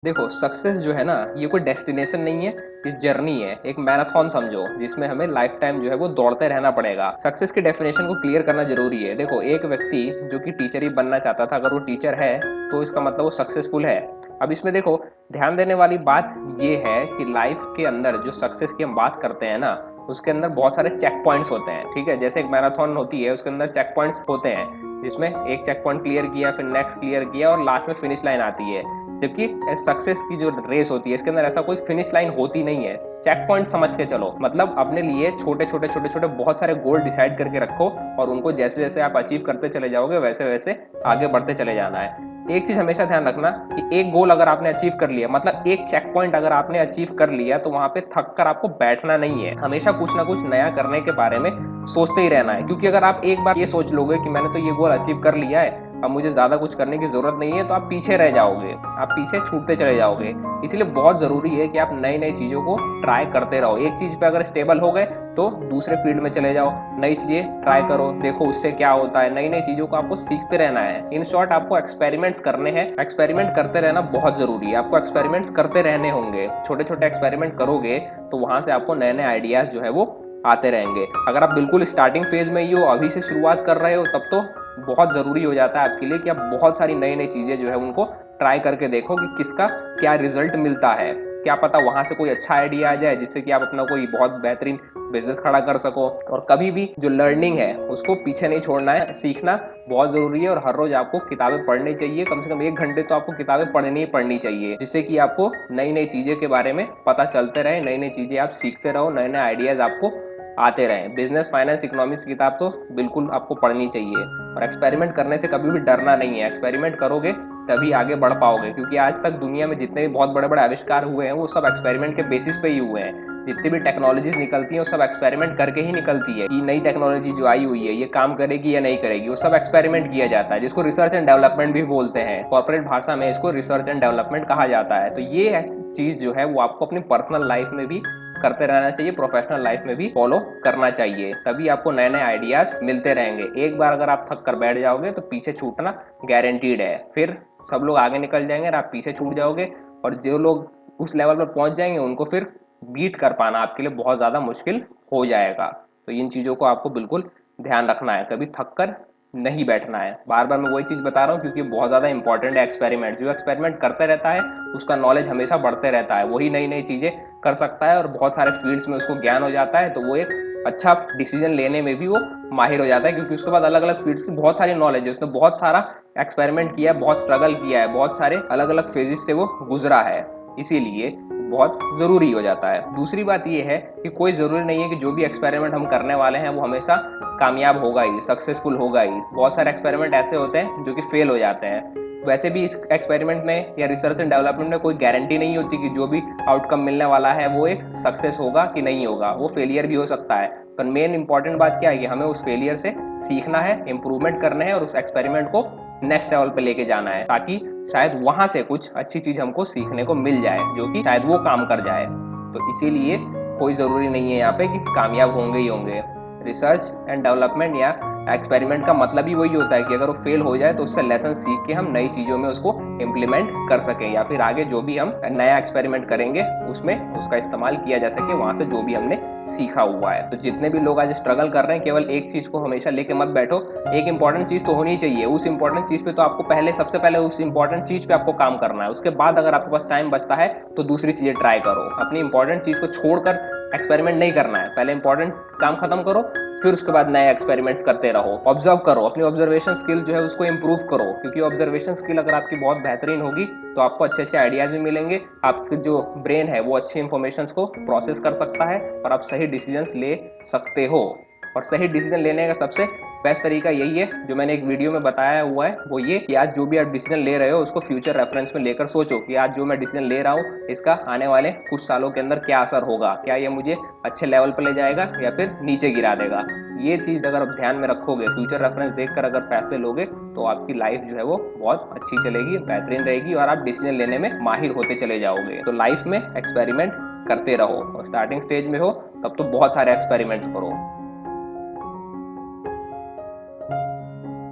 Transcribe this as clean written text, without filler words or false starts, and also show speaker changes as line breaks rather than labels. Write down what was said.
देखो, सक्सेस जो है ना, ये कोई डेस्टिनेशन नहीं है, ये जर्नी है। एक मैराथन समझो, जिसमें हमें लाइफ टाइम जो है वो दौड़ते रहना पड़ेगा। सक्सेस की डेफिनेशन को क्लियर करना ज़रूरी है। देखो, एक व्यक्ति जो कि टीचर ही बनना चाहता था, अगर वो टीचर है, तो इसका मतलब वो सक्सेसफुल है। अब इसमें देखो, ध्यान देने वाली बात ये है कि लाइफ के अंदर जो सक्सेस की हम बात करते हैं ना, उसके अंदर बहुत सारे चेक पॉइंट्स होते हैं, ठीक है? जैसे एक मैराथन होती है, उसके अंदर चेक पॉइंट्स होते हैं, जिसमें एक चेक पॉइंट क्लियर किया, फिर नेक्स्ट क्लियर किया और लास्ट में फिनिश लाइन आती है। जबकि सक्सेस की जो रेस होती है, इसके अंदर ऐसा कोई फिनिश लाइन होती नहीं है। चेक पॉइंट समझ के चलो, मतलब अपने लिए छोटे छोटे छोटे छोटे बहुत सारे गोल डिसाइड करके रखो, और उनको जैसे जैसे आप अचीव करते चले जाओगे, वैसे वैसे आगे बढ़ते चले जाना है। एक चीज हमेशा ध्यान रखना कि एक गोल अगर आपने अचीव कर लिया, मतलब एक चेक पॉइंट अगर आपने अचीव कर लिया, तो वहां पे थक कर आपको बैठना नहीं है। हमेशा कुछ ना कुछ नया करने के बारे में सोचते ही रहना है, क्योंकि अगर आप एक बार ये सोच लोगे कि मैंने तो ये गोल अचीव कर लिया है, अब मुझे ज़्यादा कुछ करने की ज़रूरत नहीं है, तो आप पीछे रह जाओगे, आप पीछे छूटते चले जाओगे। इसीलिए बहुत ज़रूरी है कि आप नई-नई चीज़ों को ट्राई करते रहो। एक चीज़ पे अगर स्टेबल हो गए, तो दूसरे फील्ड में चले जाओ, नई चीज़ें ट्राई करो, देखो उससे क्या होता है। नई-नई चीज़ों को आपको सीखते रहना है। इन शॉर्ट, आपको एक्सपेरिमेंट्स करने हैं। एक्सपेरिमेंट करते रहना बहुत ज़रूरी है। आपको एक्सपेरिमेंट्स करते रहने होंगे। छोटे-छोटे एक्सपेरिमेंट करोगे, तो वहाँ से आपको नए-नए आइडियाज़ जो है वो आते रहेंगे। अगर आप बिल्कुल स्टार्टिंग फेज़ में ही हो, अभी से शुरुआत कर रहे हो, तब तो बहुत ज़रूरी हो जाता है आपके लिए कि आप बहुत सारी नई-नई चीज़ें जो है उनको ट्राई करके देखो कि किसका क्या रिज़ल्ट मिलता है। क्या पता वहाँ से कोई अच्छा आइडिया आ जाए, जिससे कि आप अपना कोई बहुत बेहतरीन बिज़नेस खड़ा कर सको। और कभी भी जो लर्निंग है, उसको पीछे नहीं छोड़ना है। सीखना बहुत ज़रूरी है, और हर रोज़ आपको किताबें पढ़नी चाहिए। कम से कम 1 घंटे तो आपको किताबें पढ़नी ही पढ़नी चाहिए, जिससे कि आपको नई-नई चीज़ें के बारे में पता चलते रहे, नई-नई चीज़ें आप सीखते रहो, नए-नए आइडियाज़ आपको आते रहें। बिजनेस, फाइनेंस, इकोनॉमिक्स की किताब तो बिल्कुल आपको पढ़नी चाहिए। और एक्सपेरिमेंट करने से कभी भी डरना नहीं है। एक्सपेरिमेंट करोगे तभी आगे बढ़ पाओगे, क्योंकि आज तक दुनिया में जितने भी बहुत बड़े बड़े आविष्कार हुए हैं, वो सब एक्सपेरिमेंट के बेसिस पे ही हुए हैं। जितनी भी टेक्नोलॉजीज निकलती हैं, वो सब एक्सपेरिमेंट करके ही निकलती है कि नई टेक्नोलॉजी जो आई हुई है, ये काम करेगी या नहीं करेगी। वो सब एक्सपेरिमेंट किया जाता है, जिसको रिसर्च एंड डेवलपमेंट भी बोलते हैं। कॉर्पोरेट भाषा में इसको रिसर्च एंड डेवलपमेंट कहा जाता है। तो ये चीज जो है वो आपको अपनी पर्सनल लाइफ में भी करते रहना चाहिए, प्रोफेशनल लाइफ में भी फॉलो करना चाहिए। तभी आपको नए नए आइडियाज मिलते रहेंगे। एक बार अगर आप थक कर बैठ जाओगे, तो पीछे छूटना गारंटीड है। फिर सब लोग आगे निकल जाएंगे और आप पीछे छूट जाओगे, और जो लोग उस लेवल पर पहुंच जाएंगे, उनको फिर बीट कर पाना आपके लिए बहुत ज़्यादा मुश्किल हो जाएगा। तो इन चीज़ों को आपको बिल्कुल ध्यान रखना है, कभी थक कर नहीं बैठना है। बार बार मैं वही चीज़ बता रहा हूँ, क्योंकि बहुत ज़्यादा इंपॉर्टेंट है एक्सपेरिमेंट। जो एक्सपेरिमेंट करते रहता है, उसका नॉलेज हमेशा बढ़ते रहता है। वही नई नई चीज़ें कर सकता है, और बहुत सारे फील्ड्स में उसको ज्ञान हो जाता है, तो वो एक अच्छा डिसीजन लेने में भी वो माहिर हो जाता है, क्योंकि उसके बाद अलग अलग फील्ड्स की बहुत सारी नॉलेज है। उसने बहुत सारा एक्सपेरिमेंट किया है, बहुत स्ट्रगल किया है, बहुत सारे अलग अलग फेजेस से वो गुजरा है। इसीलिए बहुत ज़रूरी हो जाता है। दूसरी बात ये है कि कोई ज़रूरी नहीं है कि जो भी एक्सपेरिमेंट हम करने वाले हैं वो हमेशा कामयाब होगा ही, सक्सेसफुल होगा ही। बहुत सारे एक्सपेरिमेंट ऐसे होते हैं जो कि फेल हो जाते हैं। वैसे भी इस एक्सपेरिमेंट में या रिसर्च एंड डेवलपमेंट में कोई गारंटी नहीं होती कि जो भी आउटकम मिलने वाला है वो एक सक्सेस होगा कि नहीं होगा। वो फेलियर भी हो सकता है। पर मेन इंपॉर्टेंट बात क्या है कि हमें उस फेलियर से सीखना है, इंप्रूवमेंट करने हैं, और उस एक्सपेरिमेंट को नेक्स्ट लेवल पे लेके जाना है, ताकि शायद वहां से कुछ अच्छी चीज हमको सीखने को मिल जाए, जो कि शायद वो काम कर जाए। तो इसीलिए कोई ज़रूरी नहीं है यहाँ पे कि कामयाब होंगे ही होंगे। रिसर्च एंड डेवलपमेंट या एक्सपेरिमेंट का मतलब ही वही होता है कि अगर वो फेल हो जाए, तो उससे लेसन सीख के हम नई चीज़ों में उसको इम्प्लीमेंट कर सकें, या फिर आगे जो भी हम नया एक्सपेरिमेंट करेंगे, उसमें उसका इस्तेमाल किया जा सके, वहाँ से जो भी हमने सीखा हुआ है। तो जितने भी लोग आज स्ट्रगल कर रहे हैं, केवल एक चीज़ को हमेशा लेके मत बैठो। एक इंपॉर्टेंट चीज़ तो होनी चाहिए, उस इंपॉर्टेंट चीज़ पे तो आपको पहले, सबसे पहले उस इंपॉर्टेंट चीज़ पे आपको काम करना है। उसके बाद अगर आपके पास टाइम बचता है, तो दूसरी चीज़ें ट्राई करो। अपनी इंपॉर्टेंट चीज़ को छोड़कर एक्सपेरिमेंट नहीं करना है। पहले इंपॉर्टेंट काम खत्म करो, फिर उसके बाद नए एक्सपेरिमेंट्स करते रहो। ऑब्जर्व करो, अपनी ऑब्जर्वेशन स्किल जो है उसको इंप्रूव करो, क्योंकि ऑब्जर्वेशन स्किल अगर आपकी बहुत बेहतरीन होगी, तो आपको अच्छे अच्छे आइडियाज भी मिलेंगे। आपके जो ब्रेन है वो अच्छी इंफॉर्मेशन को प्रोसेस कर सकता है, और आप सही डिसीजंस ले सकते हो। और सही डिसीजन लेने का सबसे बेस्ट तरीका यही है, जो मैंने एक वीडियो में बताया हुआ है, वो ये कि आज जो भी आप डिसीजन ले रहे हो, उसको फ्यूचर रेफरेंस में लेकर सोचो कि आज जो मैं डिसीजन ले रहा हूँ, इसका आने वाले कुछ सालों के अंदर क्या असर होगा। क्या ये मुझे अच्छे लेवल पर ले जाएगा या फिर नीचे गिरा देगा। ये चीज़ अगर आप ध्यान में रखोगे, फ्यूचर रेफरेंस देखकर अगर फैसले लोगे, तो आपकी लाइफ जो है वो बहुत अच्छी चलेगी, बेहतरीन रहेगी, और आप डिसीजन लेने में माहिर होते चले जाओगे। तो लाइफ में एक्सपेरिमेंट करते रहो, और स्टार्टिंग स्टेज में हो तब तो बहुत सारे एक्सपेरिमेंट्स करो।